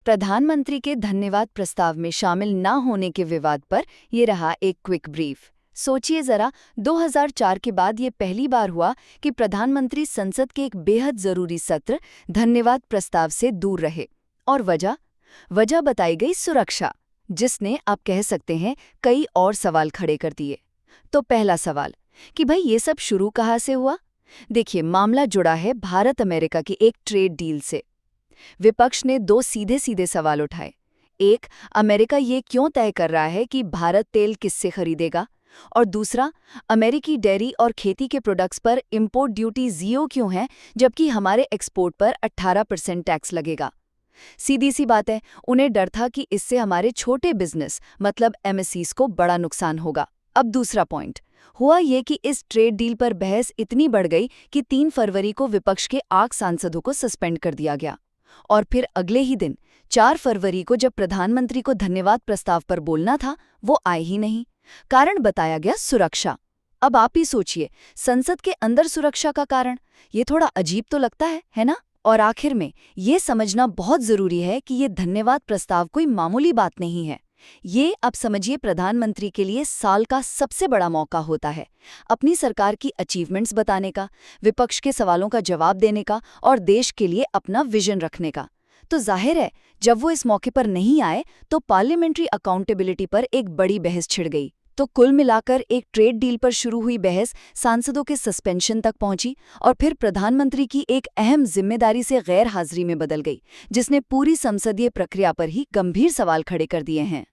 प्रधानमंत्री के धन्यवाद प्रस्ताव में शामिल न होने के विवाद पर ये रहा एक क्विक ब्रीफ। सोचिए जरा, 2004 के बाद ये पहली बार हुआ कि प्रधानमंत्री संसद के एक बेहद जरूरी सत्र धन्यवाद प्रस्ताव से दूर रहे। और वजह बताई गई सुरक्षा, जिसने आप कह सकते हैं कई और सवाल खड़े कर दिए। तो पहला सवाल कि भाई ये सब शुरू कहाँ से हुआ? देखिए, मामला जुड़ा है भारत अमेरिका की एक ट्रेड डील से। विपक्ष ने दो सीधे सीधे सवाल उठाए। एक, अमेरिका ये क्यों तय कर रहा है कि भारत तेल किससे खरीदेगा? और दूसरा, अमेरिकी डेयरी और खेती के प्रोडक्ट्स पर इंपोर्ट ड्यूटी 0 क्यों है, जबकि हमारे एक्सपोर्ट पर 18% टैक्स लगेगा? सीधी सी बात है, उन्हें डर था कि इससे हमारे छोटे बिजनेस मतलब एमएससीज को बड़ा नुकसान होगा। अब दूसरा पॉइंट हुआ ये कि इस ट्रेड डील पर बहस इतनी बढ़ गई कि 3 फरवरी को विपक्ष के 8 सांसदों को सस्पेंड कर दिया गया। और फिर अगले ही दिन 4 फरवरी को जब प्रधानमंत्री को धन्यवाद प्रस्ताव पर बोलना था, वो आए ही नहीं। कारण बताया गया सुरक्षा। अब आप ही सोचिए, संसद के अंदर सुरक्षा का कारण, ये थोड़ा अजीब तो लगता है ना? और आखिर में ये समझना बहुत जरूरी है कि ये धन्यवाद प्रस्ताव कोई मामूली बात नहीं है। ये आप समझिए प्रधानमंत्री के लिए साल का सबसे बड़ा मौका होता है, अपनी सरकार की अचीवमेंट्स बताने का, विपक्ष के सवालों का जवाब देने का और देश के लिए अपना विजन रखने का। तो जाहिर है, जब वो इस मौके पर नहीं आए तो पार्लियामेंट्री अकाउंटेबिलिटी पर एक बड़ी बहस छिड़ गई। तो कुल मिलाकर एक ट्रेड डील पर शुरू हुई बहस सांसदों के सस्पेंशन तक पहुंची और फिर प्रधानमंत्री की एक अहम जिम्मेदारी से गैर हाजिरी में बदल गई, जिसने पूरी संसदीय प्रक्रिया पर ही गंभीर सवाल खड़े कर दिए हैं।